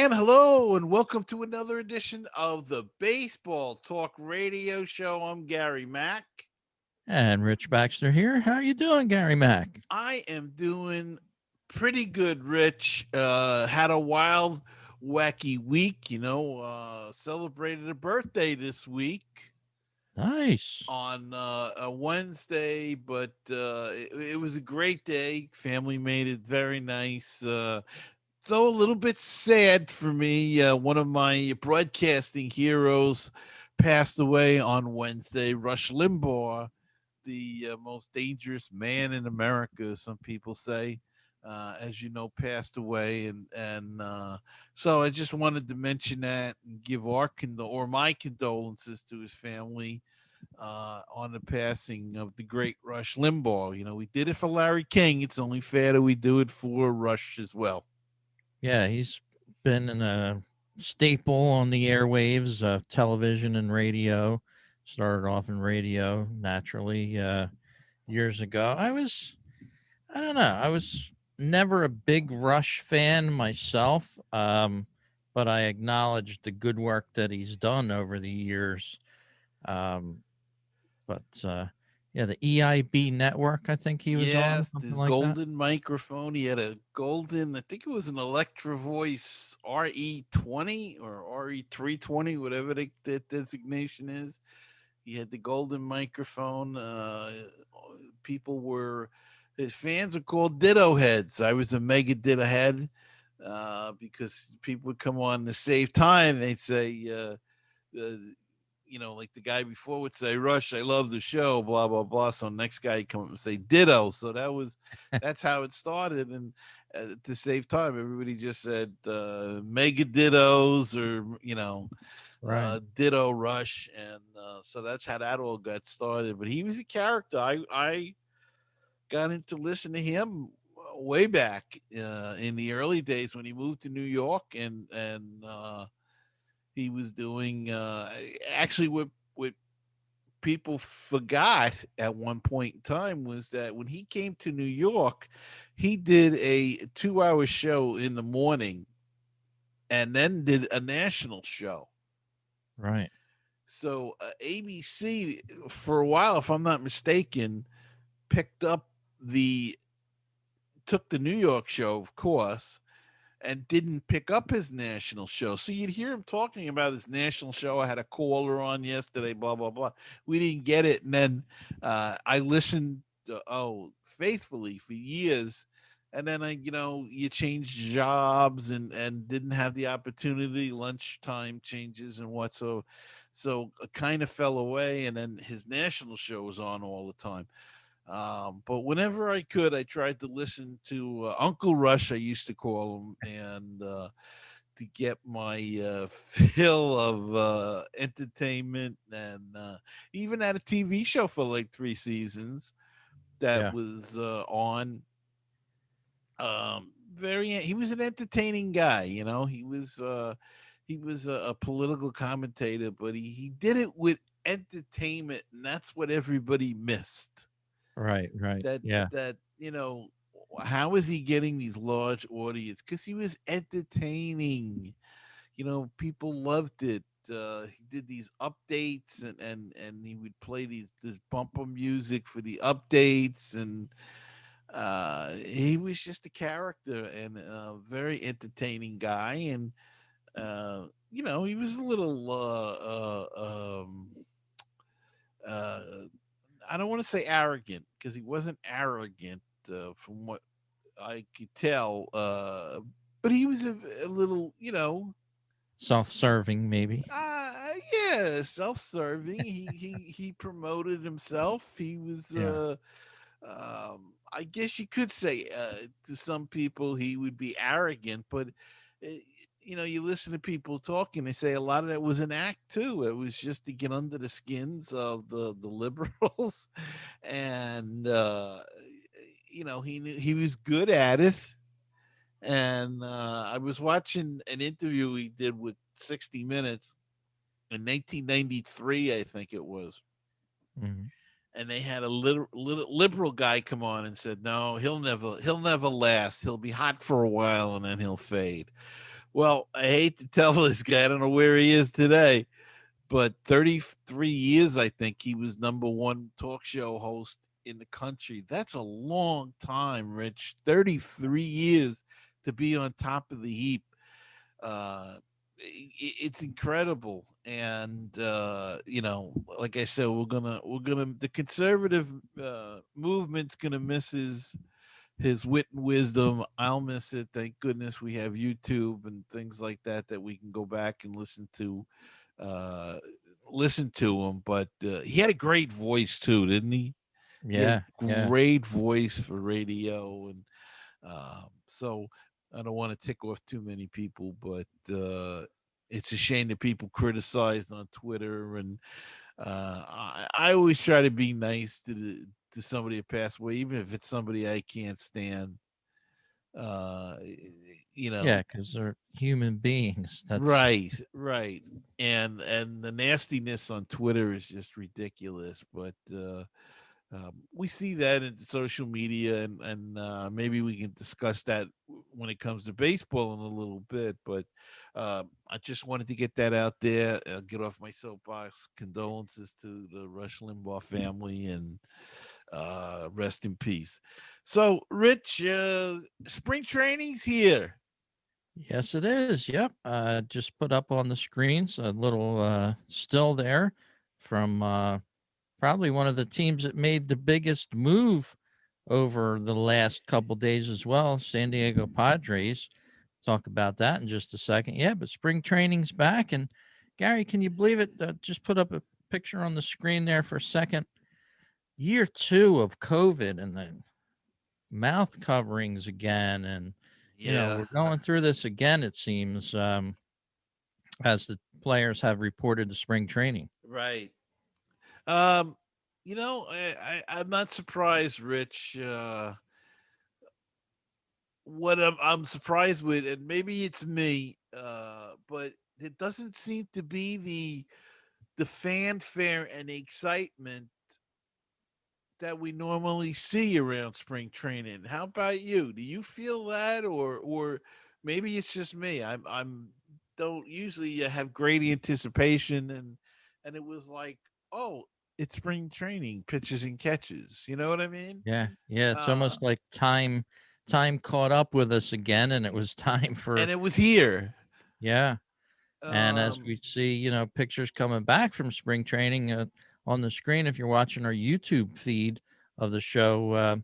And hello, and welcome to another edition of the Baseball Talk Radio Show. I'm Gary Mack. And Rich Baxter here. How you doing, Gary Mack? I am doing pretty good, Rich. Had a wild, wacky week. Celebrated a birthday this week Nice. on a Wednesday, but it was a great day. Family made it very nice. Though a little bit sad for me. One of my broadcasting heroes passed away on Wednesday. Rush Limbaugh, the most dangerous man in America, some people say, as you know, passed away, and so I just wanted to mention that and give my condolences to his family on the passing of the great Rush Limbaugh. You know, we did it for Larry King. It's only fair that we do it for Rush as well. Yeah, he's been a staple on the airwaves, television and radio. Started off in radio naturally years ago. I don't know, I was never a big Rush fan myself, but I acknowledge the good work that he's done over the years. Um, but yeah, the EIB network, I think he was on, Yes, something his like that. golden microphone. He had a golden, I think it was an Electro Voice RE20 or RE320, whatever that designation is. He had the golden microphone. People were, his fans are called Ditto Heads. I was a mega Ditto head because people would come on to save time. They'd say, uh, like the guy before would say, "Rush, I love the show," blah blah blah. So next guy would come up and say, "Ditto." So that's how it started, and to save time, everybody just said "Mega Dittos" or Right. "Ditto Rush," and so that's how that all got started. But he was a character. I got into listen to him way back in the early days when he moved to New York, and he was doing actually what people forgot at one point in time was that when he came to New York, he did a 2 hour show in the morning and then did a national show. Right. So ABC for a while, if I'm not mistaken, picked up the took the New York show, of course, and didn't pick up his national show. So you'd hear him talking about his national show. I had a caller on yesterday, blah, blah, blah. We didn't get it. And then I listened, faithfully for years. And then you change jobs and didn't have the opportunity, lunchtime changes and what. So I kind of fell away. And then his national show was on all the time. But whenever I could, I tried to listen to Uncle Rush, I used to call him, and to get my fill of entertainment. And even had a TV show for like 3 seasons that Yeah. was on. He was an entertaining guy. He was a political commentator, but he did it with entertainment, and that's what everybody missed Right. Right. that Yeah. that how is he getting these large audience? Because he was entertaining. People loved it. He did these updates, and he would play this bumper music for the updates, and he was just a character and a very entertaining guy. And he was a little uh, I don't want to say arrogant because he wasn't arrogant from what I could tell. But he was a little, Self-serving, maybe. yeah, self-serving. He promoted himself. He was, Yeah. I guess you could say, to some people he would be arrogant, but uh, you listen to people talking. They say a lot of that was an act too. It was just to get under the skins of the liberals, and he was good at it. And I was watching an interview he did with 60 Minutes in 1993, I think it was. Hmm. And they had a little liberal guy come on and said, "No, he'll never last. He'll be hot for a while and then he'll fade." Well, I hate to tell this guy, I don't know where he is today, but 33 years, I think he was number one talk show host in the country. That's a long time, Rich. 33 years to be on top of the heap. Uh, it's incredible, and like I said, we're gonna the conservative movement's gonna miss his wit and wisdom. I'll miss it. Thank goodness we have YouTube and things like that we can go back and uh, listen to him. But he had a great voice too, didn't he? He had Yeah, a yeah, great voice for radio, and so I don't want to tick off too many people, but it's a shame that people criticize on Twitter, and I always try to be nice to somebody that passed away, even if it's somebody I can't stand. Uh, you yeah. know, Because they're human beings. That's right, and the nastiness on Twitter is just ridiculous. But we see that in social media, and maybe we can discuss that when it comes to baseball in a little bit. But I just wanted to get that out there, get off my soapbox. Condolences to the Rush Limbaugh family, and rest in peace. So, Rich, spring training's here. yes, it is. Yep. Just put up on the screens a little still there from probably one of the teams that made the biggest move over the last couple days as well, San Diego Padres. Talk about that in just a second. Yeah, but spring training's back. And Gary, can you believe it? Just put up a picture on the screen there for a second. Year two of COVID and the mouth coverings again. And, Yeah, we're going through this again, it seems, as the players have reported to spring training. right. Um, I'm not surprised, Rich. What I'm surprised with, and maybe it's me, but it doesn't seem to be the fanfare and the excitement that we normally see around spring training. How about you? Do you feel that, or maybe it's just me? I'm don't usually have great anticipation, and it was like, oh, it's spring training, pitches and catches. You know what I mean? Yeah. Yeah. It's Uh, almost like time caught up with us again and it was time and for, it was here. yeah. And as Um, we see, pictures coming back from spring training on the screen, if you're watching our YouTube feed of the show,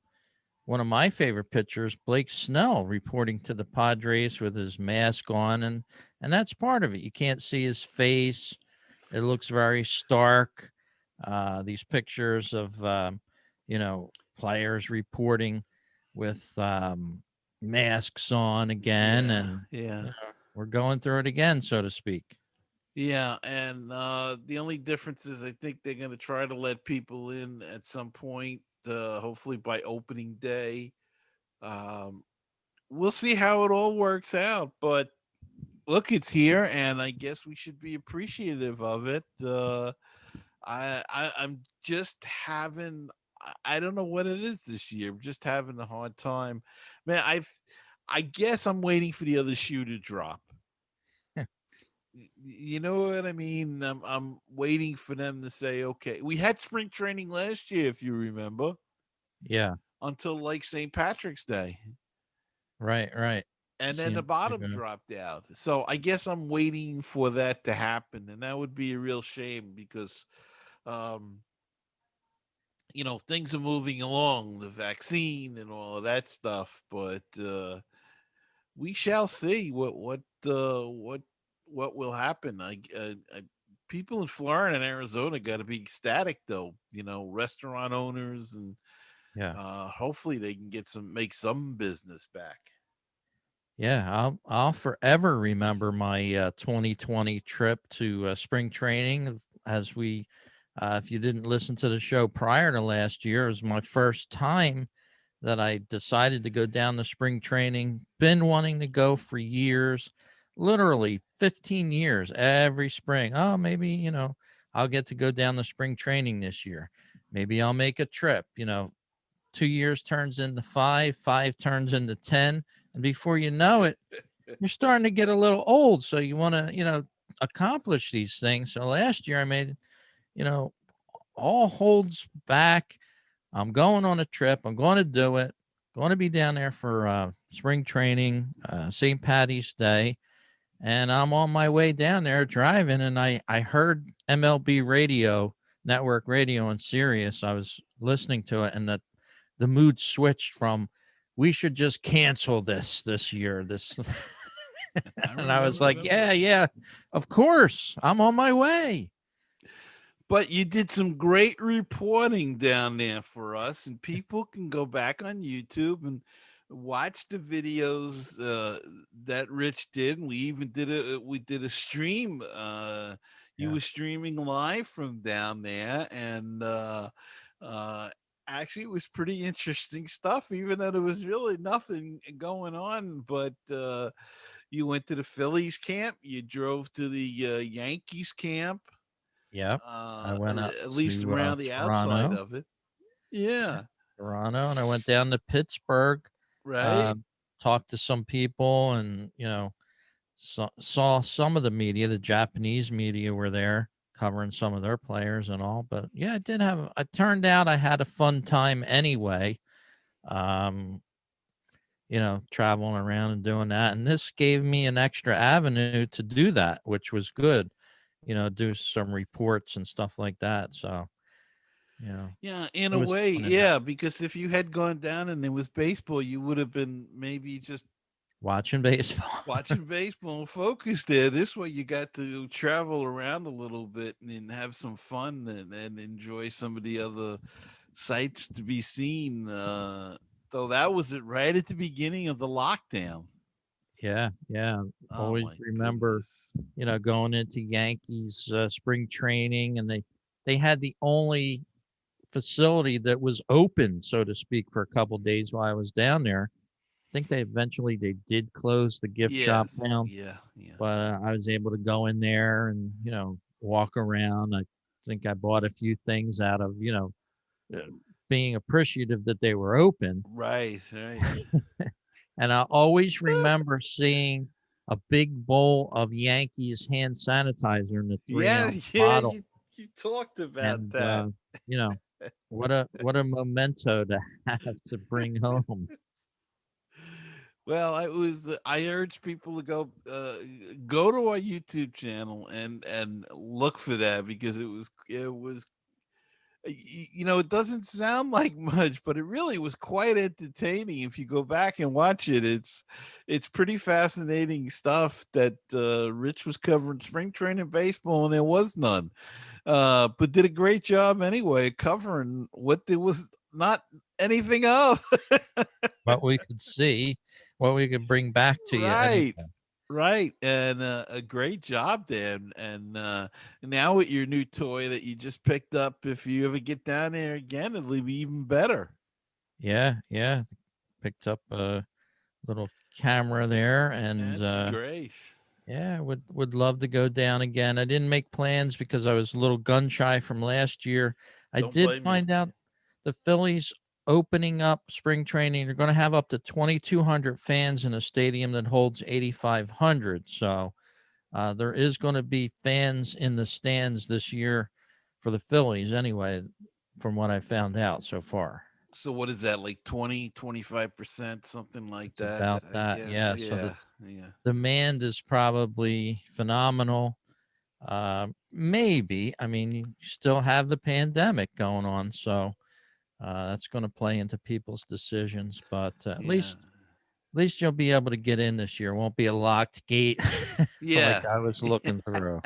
one of my favorite pitchers, Blake Snell, reporting to the Padres with his mask on, and that's part of it. You can't see his face; it looks very stark. These pictures of players reporting with masks on again, yeah, and yeah. you know, we're going through it again, so to speak. Yeah, and the only difference is I think they're going to try to let people in at some point, hopefully by opening day. Um, we'll see how it all works out, but look, it's here, and I guess we should be appreciative of it. I'm just having I don't know what it is this year. I'm just having a hard time, man. I guess I'm waiting for the other shoe to drop. You know what I mean? I'm waiting for them to say, okay. We had spring training last year, if you remember, Yeah, until like St. Patrick's Day. right, right. And then the Seems to bottom go. dropped out. So I guess I'm waiting for that to happen. And that would be a real shame because, um, things are moving along, the vaccine and all of that stuff. But we shall see what will happen. People in Florida and Arizona got to be ecstatic, though. Restaurant owners, and Yeah. hopefully they can make some business back. Yeah, I'll forever remember my 2020 trip to spring training. As we, if you didn't listen to the show prior to last year, it was my first time that I decided to go down the spring training. Been wanting to go for years, literally 15 years every spring. Oh, maybe I'll get to go down the spring training this year. Maybe I'll make a trip. 2 years turns into five, five turns into 10, and before you know it, you're starting to get a little old, so you want to, accomplish these things. So last year I made, you know, all holds back. I'm going on a trip. I'm going to do it. Going to be down there for spring training, St. Patty's Day, and I'm on my way down there driving, and I heard MLB radio, network radio on Sirius. I was listening to it, and the mood switched from we should just cancel this year. This I and I was remember like, them. yeah, yeah, of course. I'm on my way. But you did some great reporting down there for us, and people can go back on YouTube and watch the videos that Rich did. We even did a stream. You Yeah. were streaming live from down there, and uh, actually, it was pretty interesting stuff. Even though there was really nothing going on, but you went to the Phillies camp, you drove to the Yankees camp, Yep. I went up at least to around the outside Toronto. of it. Yeah. Toronto, and I went down to Pittsburgh, Right. um, talked to some people, and saw some of the media. The Japanese media were there covering some of their players and all. But yeah, I did have. I turned out I had a fun time anyway. Um, traveling around and doing that, and this gave me an extra avenue to do that, which was good. Do some reports and stuff like that. So you know, Yeah, in it a was way, fun in that. yeah, because if you had gone down and it was baseball, you would have been maybe just Watching baseball. watching baseball and focused there. This way, you got to travel around a little bit and then have some fun and enjoy some of the other sights to be seen. So that was it right at the beginning of the lockdown. Yeah, yeah. Oh Always my remember, goodness. going into Yankees spring training, and they had the only facility that was open, so to speak, for a couple days while I was down there. I think they did close the gift shop Yes. down, Yeah. Yeah. but I was able to go in there and walk around. I think I bought a few things out of uh, being appreciative that they were open. Right. Right. And I always remember seeing a big bowl of Yankees hand sanitizer in the three Yeah. ounce Yeah. bottle. You talked about And, that. you know, what a memento to have to bring home. Well, I urge people to go to our YouTube channel and look for that because it was it doesn't sound like much, but it really was quite entertaining. If you go back and watch it, it's pretty fascinating stuff that Rich was covering spring training baseball and there was none. But did a great job anyway covering what there was not anything of. What we could see, what we could bring back to you Right. anyway. Right. And a great job, Dan. And now with your new toy that you just picked up, if you ever get down there again, it'll be even better. Yeah, yeah. Picked up a little camera there, and That's great. yeah, would love to go down again. I didn't make plans because I was a little gun shy from last year. I Don't did blame you. find out the Phillies opening up spring training. They're going to have up to 2,200 fans in a stadium that holds 8,500. So there is going to be fans in the stands this year for the Phillies anyway, from what I found out so far. So what is that, like 20-25%, something like It's that, about I that. guess. Yeah. So the Yeah. Yeah. demand is probably phenomenal. Maybe. I mean, you still have the pandemic going on, so that's going to play into people's decisions. But Yeah. at least you'll be able to get in this year. Won't be a locked gate like Yeah. I was looking through.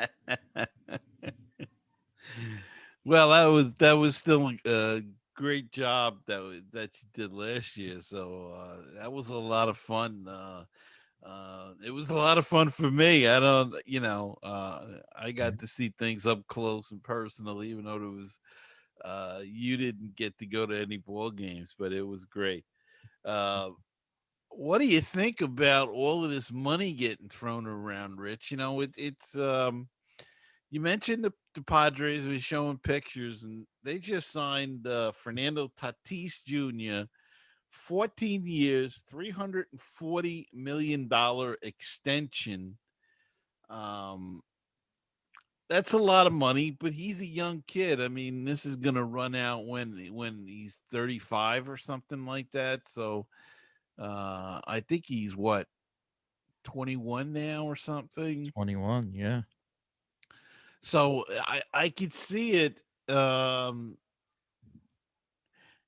Well, that was still a great job that you did last year. So that was a lot of fun. It was a lot of fun for me. I don't, I Yeah. got to see things up close and personal, even though there was, you didn't get to go to any ball games, but it was great. Uh, what do you think about all of this money getting thrown around, Rich? You mentioned the Padres were showing pictures, and they just signed Fernando Tatis Jr. 14 years, $340 million extension. Um, that's a lot of money, but he's a young kid. I mean, this is gonna run out when he's 35 or something like that. So I think he's what, 21 now or something. 21, yeah. So I could see it.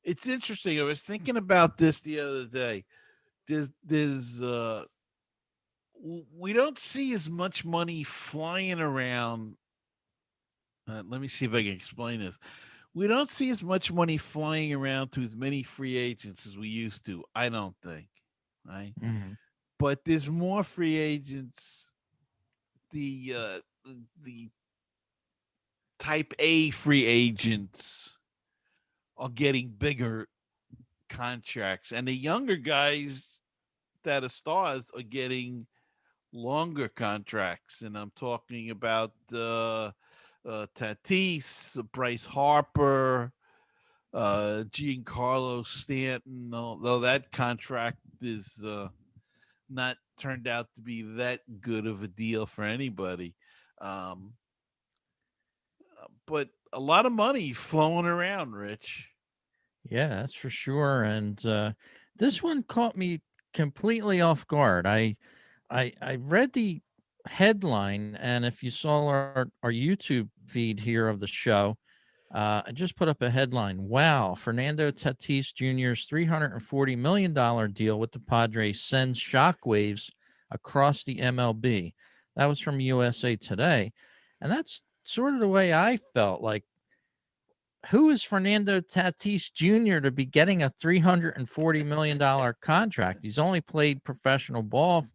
It's interesting. I was thinking about this the other day. There's we don't see as much money flying around. Let me see if I can explain this. We don't see as much money flying around to as many free agents as we used to. I don't think, right? Mhm. But there's more free agents. The type A free agents are getting bigger contracts, and the younger guys that are stars are getting longer contracts. And I'm talking about Tatis, Bryce Harper, Giancarlo Stanton. Though that contract is not turned out to be that good of a deal for anybody. Um, but a lot of money flowing around, Rich. Yeah, that's for sure. And this one caught me completely off guard. I read the headline, and if you saw our YouTube feed here of the show, I just put up a headline. Wow, Fernando Tatis Jr.'s $340 million deal with the Padres sends shockwaves across the MLB. That was from USA Today. And that's sort of the way I felt. Like, who is Fernando Tatis Jr. to be getting a $340 million contract? He's only played professional ball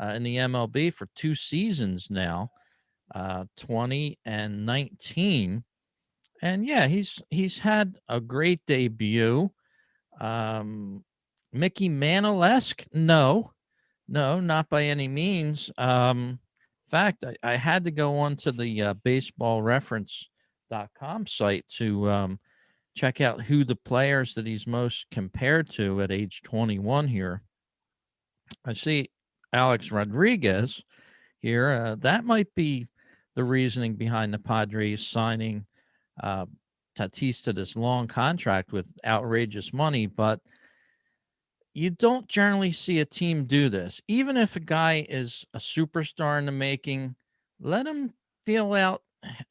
in the MLB for 2 seasons now, 20 and 19. And yeah, he's had a great debut. Um, Mickey Mantle-esque? No, no, not by any means. In fact, I had to go on to the baseballreference.com site to check out who the players that he's most compared to at age 21 here. I see Alex Rodriguez here. That might be the reasoning behind the Padres signing uh, Tatis to this long contract with outrageous money, but you don't generally see a team do this. Even if a guy is a superstar in the making, let him feel out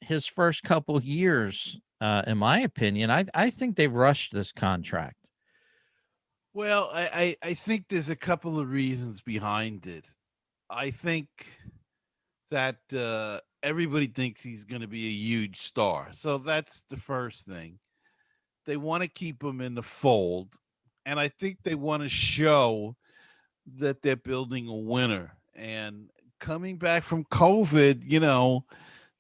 his first couple years. In my opinion, I think they rushed this contract. Well, I think there's a couple of reasons behind it. I think that everybody thinks he's going to be a huge star. So that's the first thing. They want to keep him in the fold. And I think they want to show that they're building a winner. And coming back from COVID,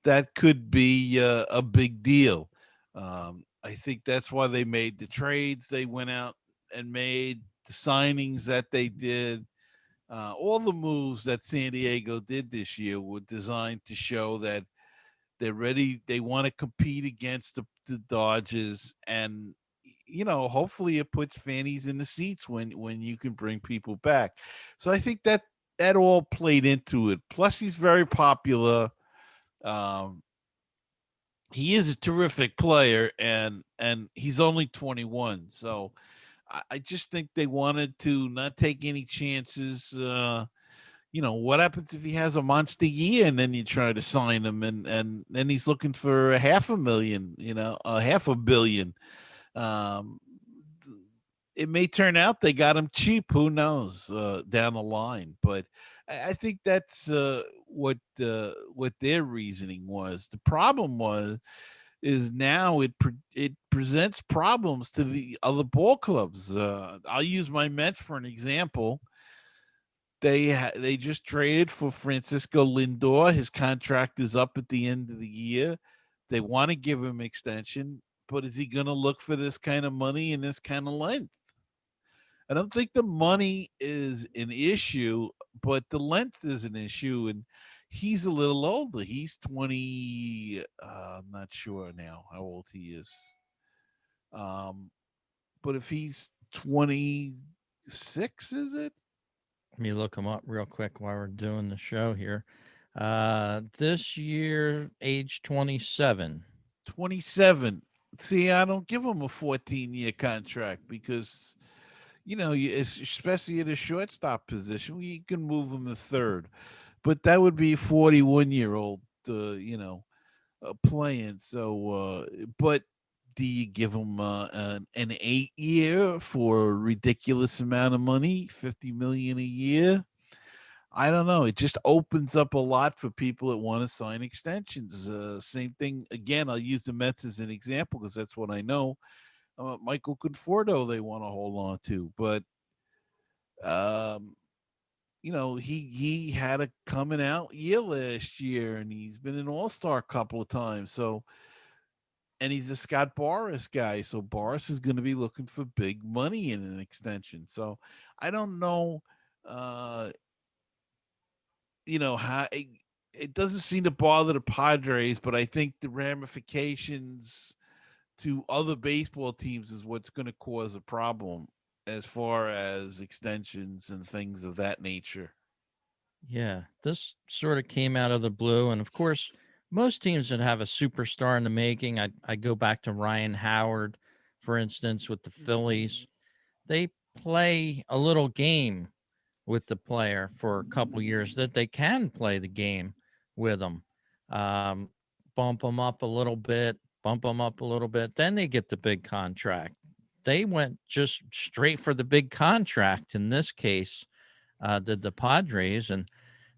that could be a big deal. I think that's why they made the trades they went out and made, the signings that they did. All the moves that San Diego did this year were designed to show that they're ready. They want to compete against the Dodgers, and hopefully it puts fannies in the seats when you can bring people back. So I think that all played into it. Plus, he's very popular. Um, he is a terrific player, and he's only 21. So I just think they wanted to not take any chances. What happens if he has a monster year and then you try to sign him and then he's looking for a half a million, a half a billion. Um, it may turn out they got him cheap. Who knows down the line? But I think that's what their reasoning was. The problem is now it presents problems to the other ball clubs. I'll use my Mets for an example. They just traded for Francisco Lindor. His contract is up at the end of the year. They want to give him extension, but is he going to look for this kind of money and this kind of length? I don't think the money is an issue, but the length is an issue. And he's a little older. He's 20. I'm not sure now how old he is. Um, but if he's 26, is it? Let me look him up real quick while we're doing the show here. This year, age 27. 27. See, I don't give him a 14-year contract because, especially at a shortstop position, you can move him to third. But that would be 41-year-old, playing. So, but do you give him an 8-year for a ridiculous amount of money, 50 million a year? I don't know. It just opens up a lot for people that want to sign extensions. Same thing again. I'll use the Mets as an example because that's what I know. Michael Conforto, they want to hold on to, but um, he had a coming out year last year, and he's been an All Star a couple of times. So, and he's a Scott Boras guy, so Boras is going to be looking for big money in an extension. So, I don't know. Uh, how it doesn't seem to bother the Padres, but I think the ramifications to other baseball teams is what's going to cause a problem as far as extensions and things of that nature. Yeah, this sort of came out of the blue. And of course, most teams that have a superstar in the making, I go back to Ryan Howard, for instance, with the Phillies. They play a little game with the player for a couple years that they can play the game with them. Um, Bump them up a little bit, bump them up a little bit. Then they get the big contract. They went just straight for the big contract in this case, did the Padres. And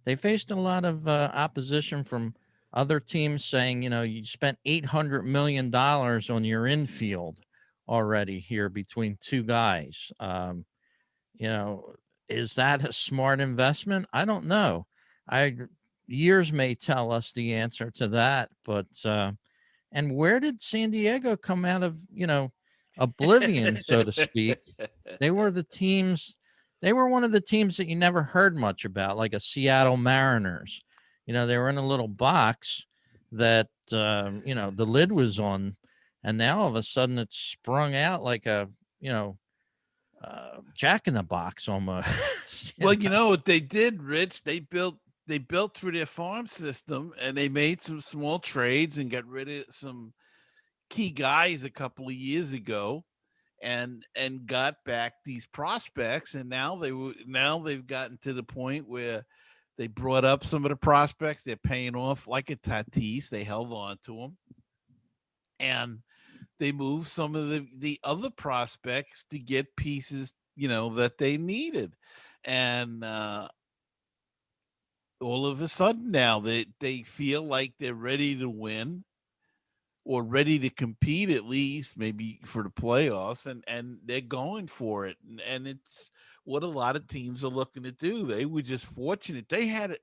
they faced a lot of opposition from other teams saying, you spent $800 million on your infield already here between two guys. You know, is that a smart investment? I don't know. I Years may tell us the answer to that, but and where did San Diego come out of, oblivion, so to speak? They were the teams they were one of the teams that you never heard much about, like a Seattle Mariners. They were in a little box that the lid was on, and now all of a sudden it's sprung out like a, you know, Jack in the Box almost. Well, you know what they did, Rich? They built through their farm system, and they made some small trades and got rid of some key guys a couple of years ago, and got back these prospects. And now they've gotten to the point where they brought up some of the prospects. They're paying off like a Tatis. They held on to them, and they moved some of the other prospects to get pieces, that they needed. And all of a sudden now they feel like they're ready to win or ready to compete, at least maybe for the playoffs, and they're going for it. And it's what a lot of teams are looking to do. They were just fortunate. They had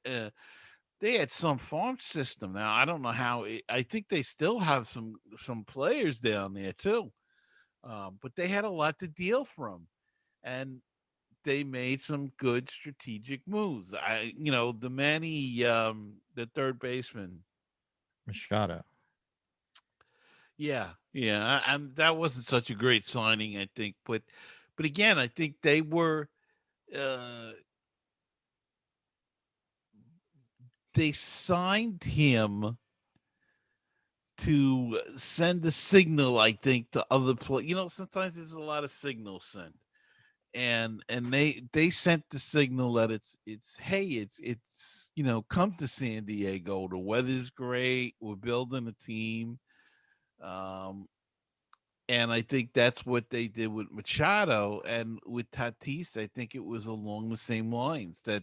some farm system. Now I don't know how I think they still have some players down there too. But they had a lot to deal from, and they made some good strategic moves. The Manny, the third baseman. Machado. Yeah, yeah, and that wasn't such a great signing, I think. But again, I think uh, they signed him to send a signal. I think to other players. Sometimes there's a lot of signals sent, and they sent the signal that it's hey, it's come to San Diego. The weather's great. We're building a team. Um, and I think that's what they did with Machado and with Tatis. I think it was along the same lines that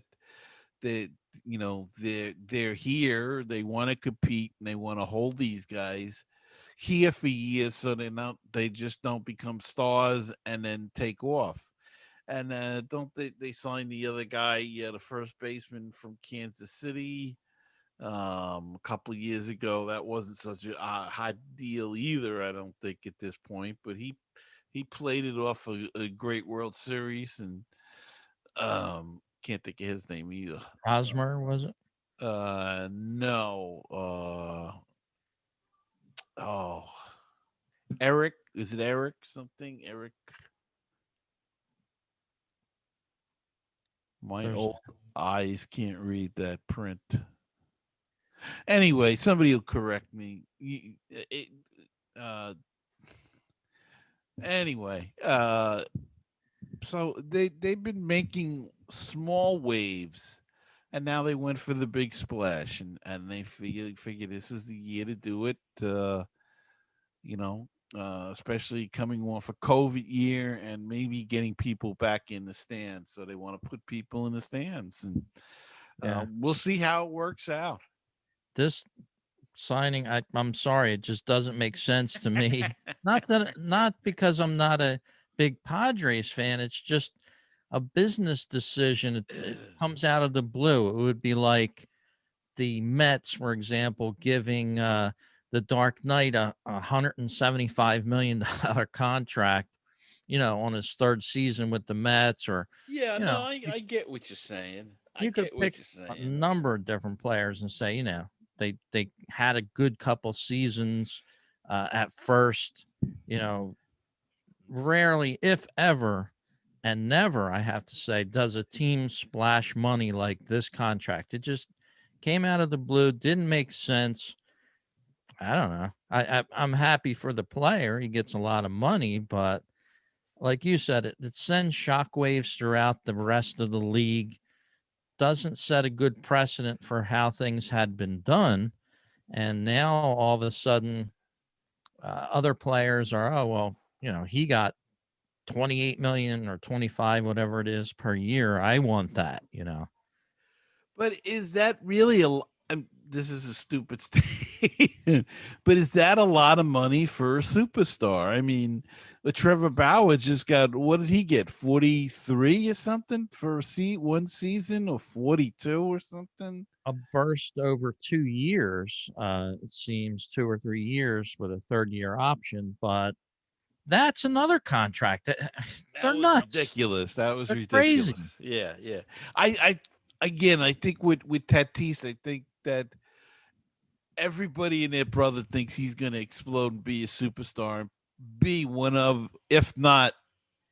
that they're here. They want to compete and they want to hold these guys here for years, so they just don't become stars and then take off. And don't they signed the other guy, the first baseman from Kansas City, a couple of years ago. That wasn't such a hot deal either, I don't think, at this point. But he played it off a great World Series, and can't think of his name either. Hosmer, was it? No. Oh, Eric. Is it Eric something? Eric. My There's old eyes can't read that print. Anyway, somebody will correct me. Uh, anyway, so they've been making small waves, and now they went for the big splash, and they figure this is the year to do it. You know, especially coming off a COVID year and maybe getting people back in the stands. So they want to put people in the stands, and yeah. we'll see how it works out. This signing, I'm sorry, it just doesn't make sense to me. Not because I'm not a big Padres fan. It's just a business decision. It comes out of the blue. It would be like the Mets, for example, giving the Dark Knight a $175 million contract, on his third season with the Mets, or Yeah, you no, know, I get what you're saying. I you could get pick what you're a saying. number of different players and say, they had a good couple seasons at first, you know, rarely, if ever, and never, I have to say, does a team splash money like this contract. It just came out of the blue, didn't make sense. I don't know. I'm happy for the player. He gets a lot of money, but like you said, it sends shockwaves throughout the rest of the league. Doesn't set a good precedent for how things had been done. And now all of a sudden, other players are, oh, well, he got 28 million or 25, whatever it is per year. I want that. But is that really this is a stupid statement, but is that a lot of money for a superstar? I mean, Trevor Bauer just got, what did he get? 43 or something for one season, or 42 or something? A burst over 2 years, it seems 2 or 3 years with a third year option, but that's another contract. That They're was nuts. ridiculous. That was They're ridiculous. crazy. Yeah, yeah. I again, I think with Tatis, I think that everybody and their brother thinks he's going to explode and be a superstar and be one of, if not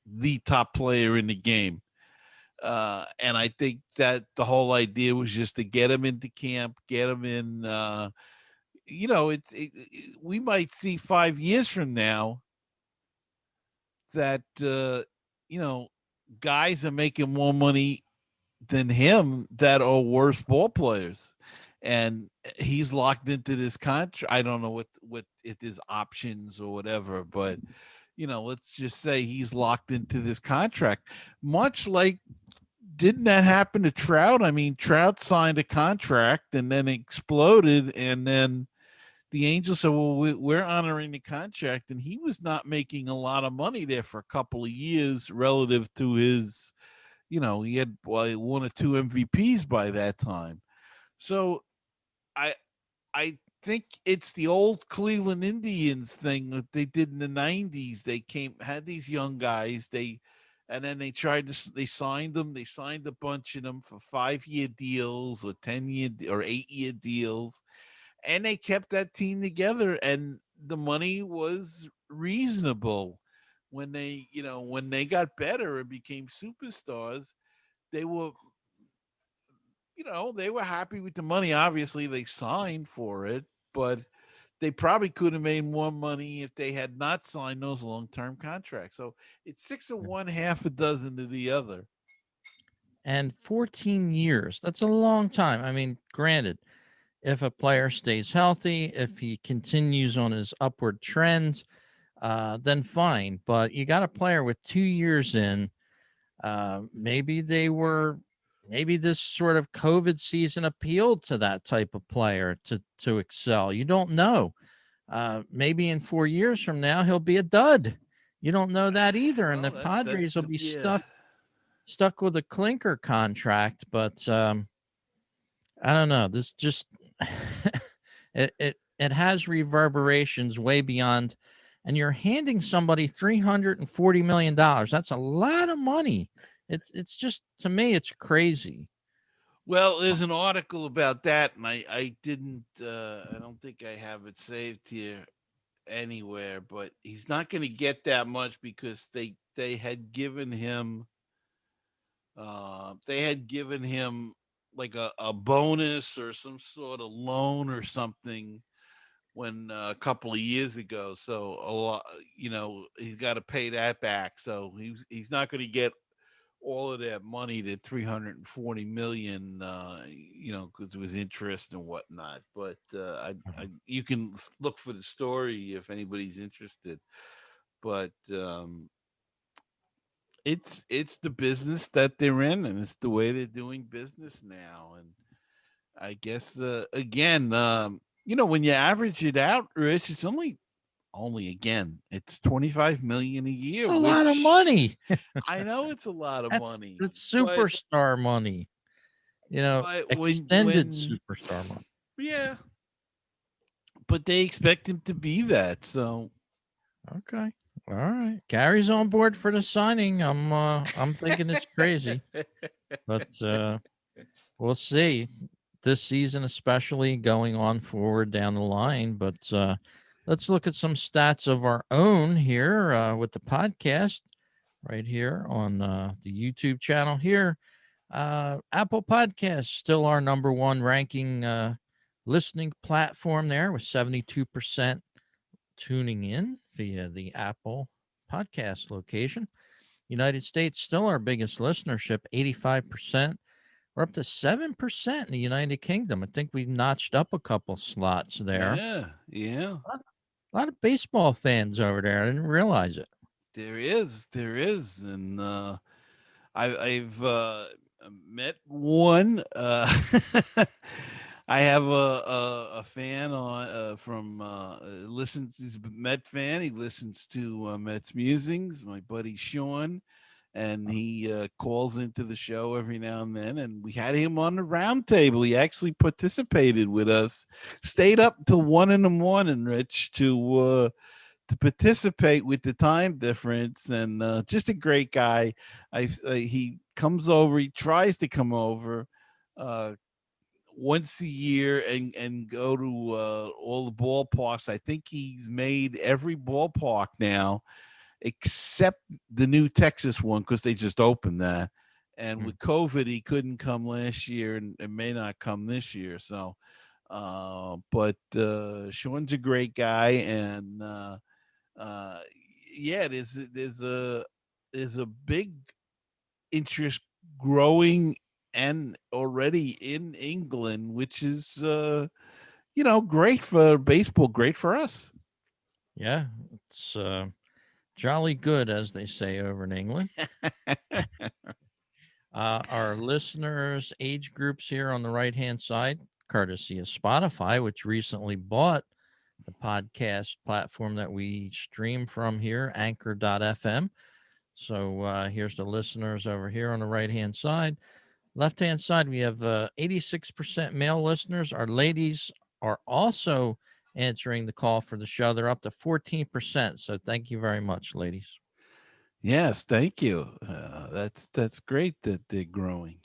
the top player in the game. And I think that the whole idea was just to get him into camp, get him in. We might see 5 years from now that guys are making more money than him that are worse ball players, and he's locked into this contract. I don't know what it is, options or whatever, but let's just say he's locked into this contract, much like, didn't that happen to Trout? I mean, Trout signed a contract and then exploded, and then the Angels said, well, we're honoring the contract, and he was not making a lot of money there for a couple of years relative to his, he had one or two MVPs by that time. So I I think it's the old Cleveland Indians thing that they did in the '90s. They had these young guys. And then they signed them. They signed a bunch of them for 5-year deals or 10-year or 8-year deals, and they kept that team together. And the money was reasonable when they got better and became superstars. They were they were happy with the money. Obviously, they signed for it, but they probably could have made more money if they had not signed those long-term contracts. So it's six of one, half a dozen to the other. And 14 years, that's a long time. I mean, granted, if a player stays healthy, if he continues on his upward trend, then fine. But you got a player with 2 years in. Maybe this sort of COVID season appealed to that type of player to excel. You don't know. Maybe in 4 years from now he'll be a dud. You don't know that either, and the Well, Padres will that's be yeah. stuck with a clinker contract. But I don't know. This just it has reverberations way beyond. And you're handing somebody $340 million. That's a lot of money. It's just, to me, it's crazy. Well, there's an article about that, and I didn't. I don't think I have it saved here anywhere. But he's not going to get that much because they had given him They had given him like a bonus or some sort of loan or something when a couple of years ago. So a lot, he's got to pay that back. So he's not going to get all of that money, the 340 million, because it was interest and whatnot. But you can look for the story if anybody's interested. But it's the business that they're in, and it's the way they're doing business now. And I guess again, when you average it out, Rich, it's only again, it's 25 million a year, A lot of which money. I know it's a lot of money, That's but superstar money. Extended when superstar money. yeah, but they expect him to be that. So Okay. All right. Gary's on board for the signing. I'm thinking it's crazy, but we'll see. This season, especially going on forward down the line. But let's look at some stats of our own here with the podcast right here on the YouTube channel here. Apple Podcasts still our number one ranking listening platform there with 72% tuning in via the Apple Podcast location. United States still our biggest listenership, 85%. We're up to 7% in the United Kingdom. I think we notched up a couple slots there. yeah, A lot of baseball fans over there. I didn't realize it. there is, and I've met one. I have a fan on from listens. He's a Met fan. He listens to Mets musings. My buddy Sean, and he calls into the show every now and then. And we had him on the round table. He actually participated with us. Stayed up till 1 a.m, Rich, to participate with the time difference, and just a great guy. He comes over. He tries to come over uh, once a year and go to all the ballparks. I think he's made every ballpark now except the new Texas one because they just opened that. And with COVID, he couldn't come last year and may not come this year. So, but Sean's a great guy, and uh, yeah, there's a big interest growing and already in England, which is great for baseball, great for us. Yeah, it's jolly good, as they say over in England. Our listeners' age groups here on the right hand side, courtesy of Spotify, which recently bought the podcast platform that we stream from here, anchor.fm. So here's the listeners over here on the right hand side. Left hand side, we have 86% male listeners. Our ladies are also answering the call for the show. They're up to 14%. So thank you very much, ladies. Yes, thank you. That's great that they're growing.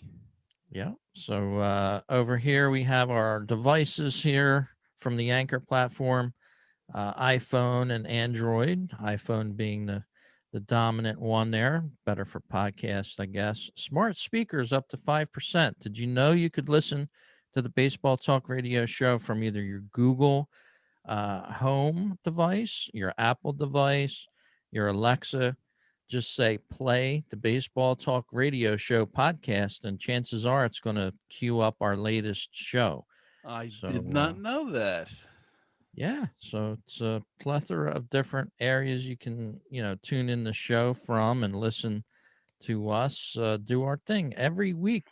Yeah. So over here, we have our devices here from the Anchor platform, iPhone and Android. iPhone being the dominant one there, better for podcasts, I guess. Smart speakers up to 5%. Did you know you could listen to the Baseball Talk Radio show from either your Google home device, your Apple device, your Alexa? Just say play the Baseball Talk Radio show podcast, and chances are it's going to queue up our latest show. I So, did not know that. yeah, so it's a plethora of different areas you can, tune in the show from and listen to us do our thing every week,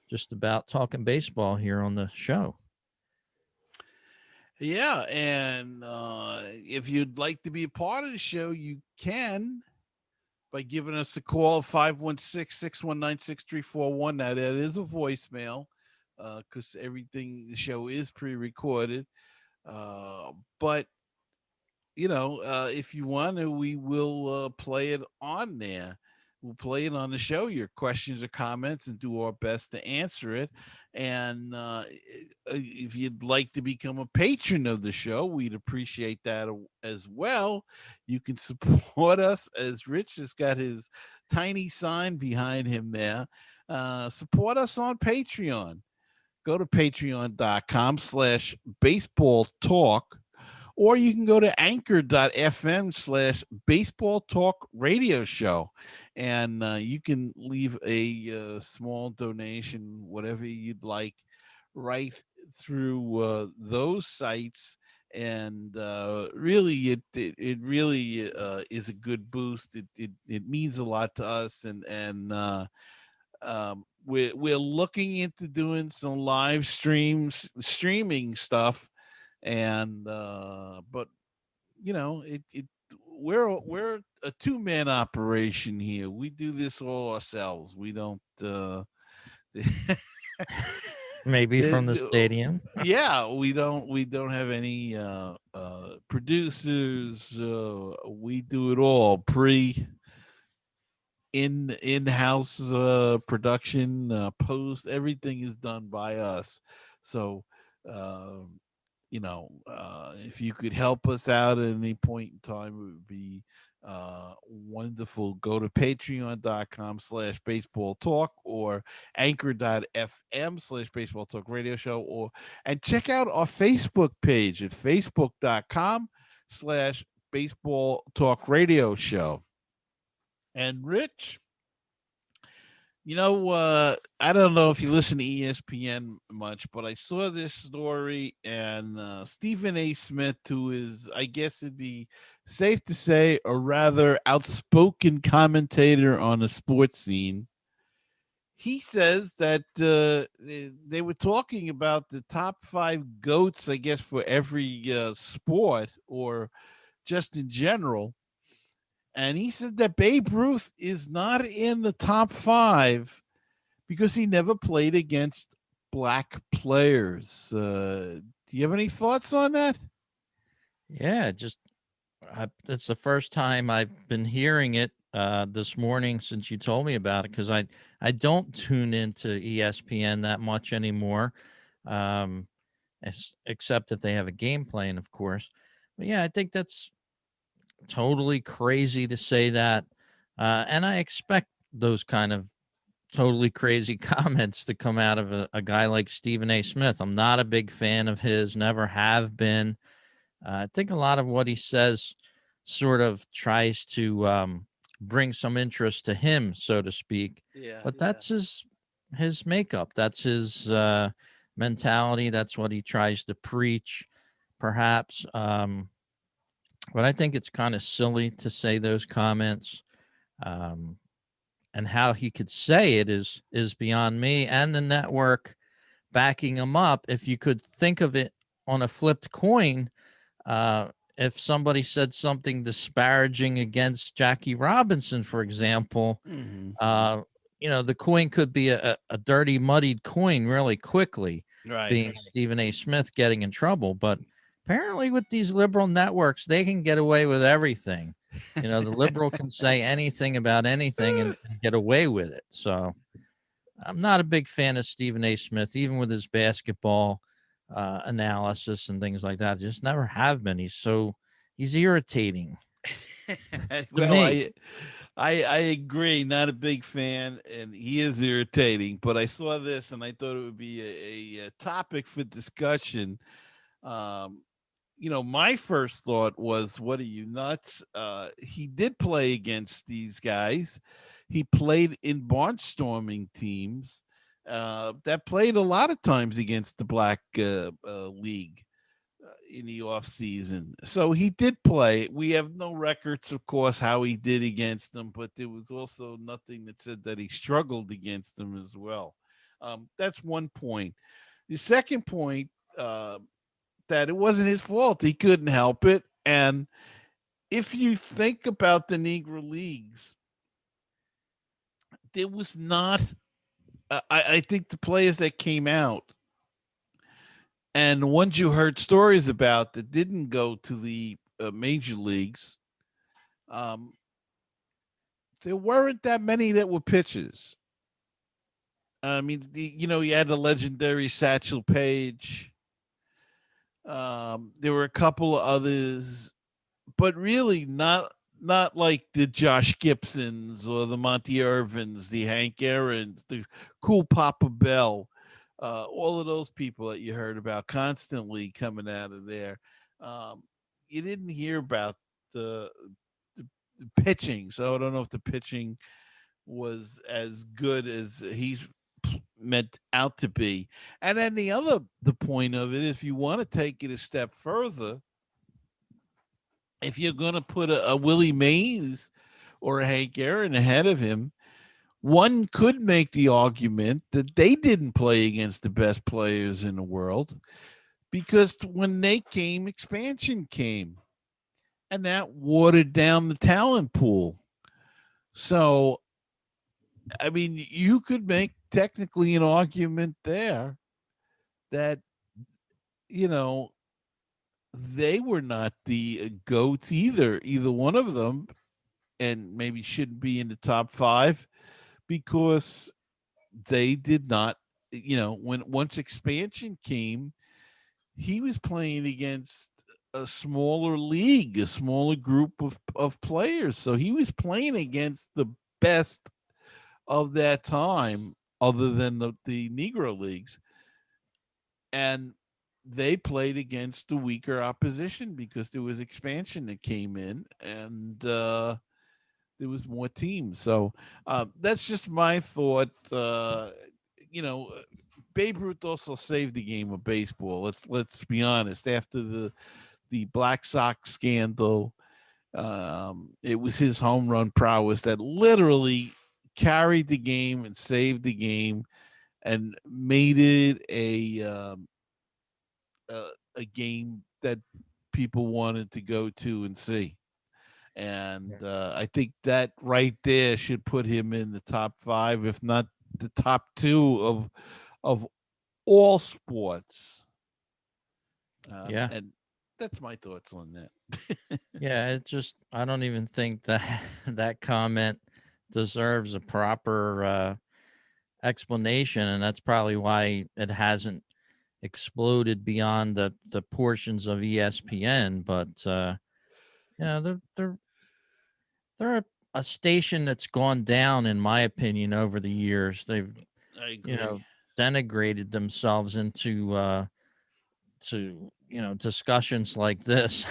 just about talking baseball here on the show. Yeah, and if you'd like to be a part of the show, you can by giving us a call, 516-619-6341. Now, that is a voicemail because everything, the show is pre-recorded. But, if you want to, we will play it on there. We'll play it on the show, your questions or comments, and do our best to answer it. And if you'd like to become a patron of the show, we'd appreciate that as well. You can support us, as Rich has got his tiny sign behind him there. Support us on Patreon. Go to patreon.com/baseball talk, or you can go to anchor.fm/baseball talk radio show. And you can leave a small donation, whatever you'd like, right through those sites. And really, it really is a good boost. It means a lot to us, and we're looking into doing some live streaming stuff, and but it we're a two-man operation here. We do this all ourselves. We don't Maybe from the stadium. yeah, we don't have any producers. We do it all in-house production, post, everything is done by us. So if you could help us out at any point in time, it would be wonderful. Go to patreon.com/baseball talk, or anchor.fm/baseball talk radio show, and check out our Facebook page at facebook.com/baseball talk radio show. And Rich, I don't know if you listen to ESPN much, but I saw this story, and Stephen A. Smith, who is, I guess it'd be safe to say, a rather outspoken commentator on the sports scene, he says that they were talking about the top five GOATs, I guess, for every sport or just in general. And he said that Babe Ruth is not in the top five because he never played against black players. Do you have any thoughts on that? Yeah, it's the first time I've been hearing it this morning since you told me about it, because I don't tune into ESPN that much anymore, um, except if they have a game playing, of course. But yeah, I think that's totally crazy to say that. And I expect those kind of totally crazy comments to come out of a guy like Stephen A. Smith. I'm not a big fan of his, never have been. I think a lot of what he says sort of tries to bring some interest to him, so to speak. Yeah. But that's his makeup. That's his mentality. That's what he tries to preach, perhaps. But I think it's kind of silly to say those comments. Um, and how he could say it is beyond me and the network backing him up. If you could think of it on a flipped coin, if somebody said something disparaging against Jackie Robinson, for example, Mm-hmm. The coin could be a dirty, muddied coin really quickly, Right. being Stephen A. Smith getting in trouble. But apparently, with these liberal networks, they can get away with everything. The liberal can say anything about anything and get away with it. So I'm not a big fan of Stephen A. Smith, even with his basketball analysis and things like that. I just never have been. He's irritating to Well, me. I agree. Not a big fan, and he is irritating. But I saw this, and I thought it would be a topic for discussion. Um, my first thought was, "What are you nuts?" He did play against these guys. He played in barnstorming teams that played a lot of times against the black league in the off season. So he did play. We have no records, of course, how he did against them, but there was also nothing that said that he struggled against them as well. That's one point. The second point, that it wasn't his fault. He couldn't help it. And if you think about the Negro Leagues, there was not, I think the players that came out and the ones you heard stories about that didn't go to the major leagues, um, there weren't that many that were pitchers. I mean, you had the legendary Satchel Paige. There were a couple of others, but really not. not like the Josh Gibsons or the Monty Irvins, the Hank Aaron's, the cool Papa Bell, all of those people that you heard about constantly coming out of there. Um, you didn't hear about the, the pitching, so I don't know if the pitching was as good as he's meant out to be. And then the point of it, if you want to take it a step further, if you're going to put a Willie Mays or a Hank Aaron ahead of him, one could make the argument that they didn't play against the best players in the world because when they came, expansion came, and that watered down the talent pool. So, I mean, you could make technically an argument there that, you know, they were not the goats either one of them, and maybe shouldn't be in the top five because they did not, when once expansion came, he was playing against a smaller league, a smaller group of players. So he was playing against the best of that time, other than the Negro leagues. And they played against the weaker opposition because there was expansion that came in, and there was more teams. So that's just my thought. You know, Babe Ruth also saved the game of baseball. Let's be honest. After the Black Sox scandal, it was his home run prowess that literally carried the game and saved the game and made it a game that people wanted to go to and see. And Yeah. I think that right there should put him in the top five, if not the top two of all sports. Yeah. And that's my thoughts on that. Yeah, it just I don't even think that that comment deserves a proper explanation, and that's probably why it hasn't exploded beyond the portions of ESPN. But they're a station that's gone down, in my opinion, over the years. They've I you agree. know denigrated themselves into to discussions like this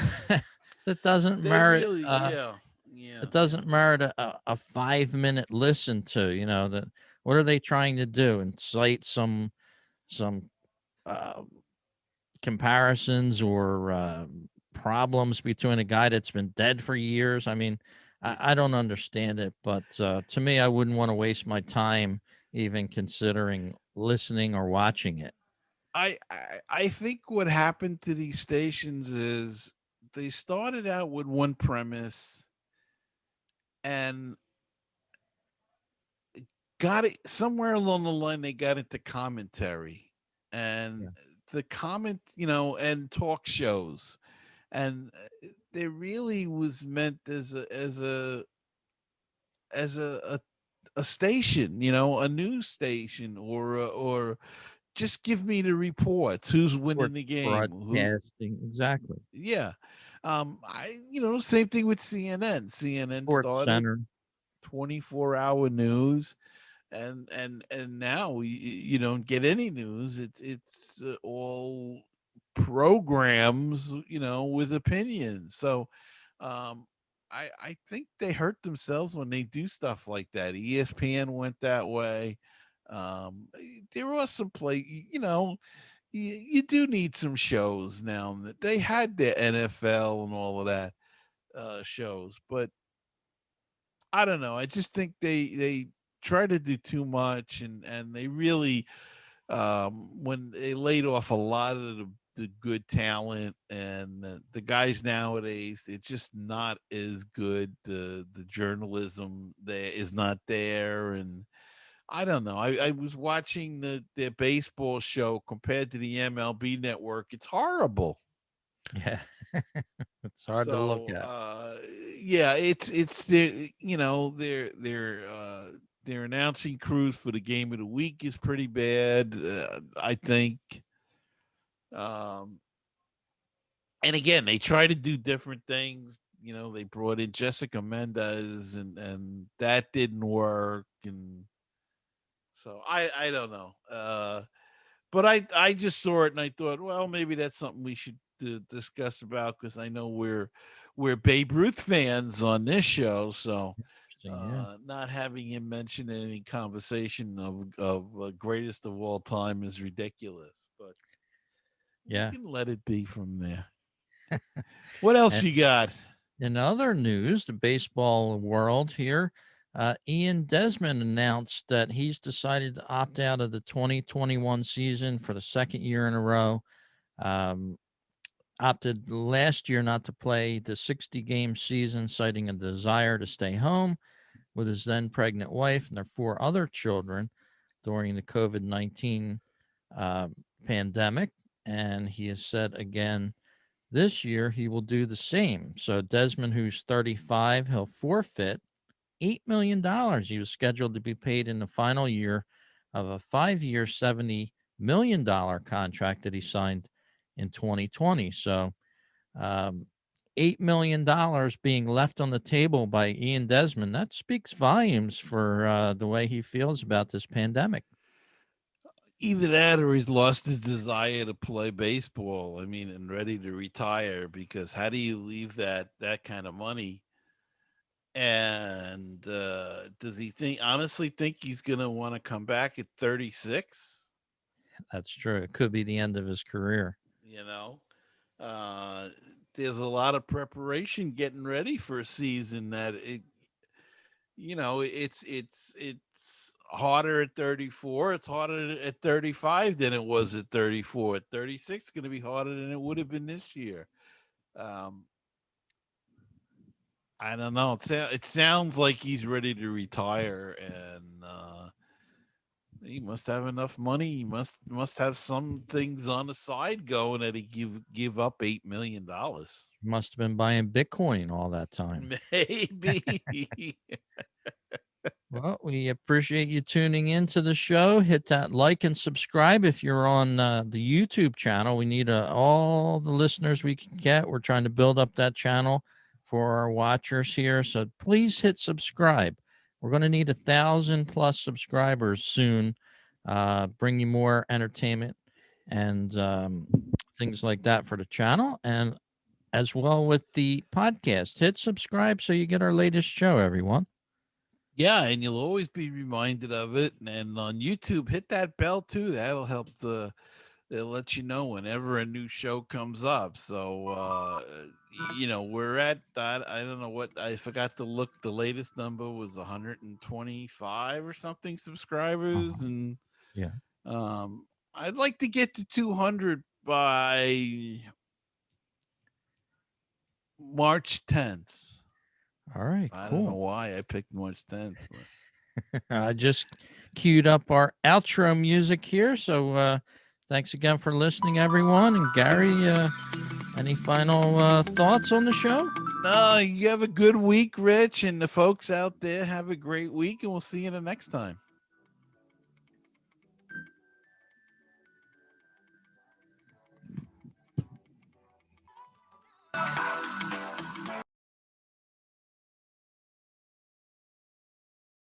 that doesn't They merit really, yeah, yeah, it yeah. doesn't merit a 5 minute listen to. That what are they trying to do? And cite some uh, comparisons or problems between a guy that's been dead for years. I mean, I don't understand it, but to me, I wouldn't want to waste my time even considering listening or watching it. I think what happened to these stations is they started out with one premise and got it somewhere along the line. They got into commentary and Yeah. the comment, and talk shows, and they really was meant as a station, a news station, or just give me the reports. Who's winning Sports the game? Who? broadcasting, exactly. Yeah. Same thing with CNN. CNN Sports started Center. 24-hour news, and now you don't get any news. It's all programs, with opinions. So, um, I think they hurt themselves when they do stuff like that. ESPN went that way. There are some you do need some shows now. That they had their NFL and all of that shows, but I don't know. I just think they try to do too much, and they really, when they laid off a lot of the good talent, and the guys nowadays, it's just not as good. The journalism there is not there, and I don't know. I was watching their baseball show compared to the MLB network. It's horrible. Yeah. It's hard to look So at. yeah, it's their announcing crews for the game of the week is pretty bad. I think. Um, and again, they try to do different things. they brought in Jessica Mendez, and that didn't work, and so I don't know. But I just saw it and I thought, well, maybe that's something we should discuss about, because I know we're Babe Ruth fans on this show, so Interesting. Yeah. not having him mentioned in any conversation of greatest of all time is ridiculous. But we Yeah. can let it be from there. What else And you got? in other news, the baseball world here, Ian Desmond announced that he's decided to opt out of the 2021 season for the second year in a row. Um, Opted last year not to play the 60-game season, citing a desire to stay home with his then pregnant wife and their four other children during the COVID-19 uh, pandemic. And he has said again this year he will do the same. So Desmond, who's 35, he'll forfeit $8 million he was scheduled to be paid in the final year of a 5-year, $70 million contract that he signed in 2020. So $8 million being left on the table by Ian Desmond, that speaks volumes for the way he feels about this pandemic. Either that or he's lost his desire to play baseball. I mean, and ready to retire, because how do you leave that kind of money? And does he honestly think he's going to want to come back at 36? That's true. It could be the end of his career. You know, uh, there's a lot of preparation getting ready for a season that it's harder at 34. It's harder at 35 than it was at 34. At 36, it's going to be harder than it would have been this year. Um, I don't know. It sounds like he's ready to retire, and he must have enough money. He must have some things on the side going that he give up $8 million. Must have been buying Bitcoin all that time. Maybe. Well, we appreciate you tuning in to the show. Hit that like and subscribe if you're on the YouTube channel. We need all the listeners we can get. We're trying to build up that channel for our watchers here. So please hit subscribe. We're going to need 1,000+ subscribers soon. Bring you more entertainment and things like that for the channel. And as well with the podcast, hit subscribe so you get our latest show, everyone. Yeah, and you'll always be reminded of it. And on YouTube, hit that bell too. That'll help it'll let you know whenever a new show comes up. So we're at that. I don't know what, I forgot to look. The latest number was 125 or something subscribers, and Yeah. I'd like to get to 200 by March 10th. All right, I don't know cool. why I picked March 10th. I just queued up our outro music here. So thanks again for listening, everyone. And Gary, any final thoughts on the show? No, you have a good week, Rich, and the folks out there have a great week, and we'll see you the next time.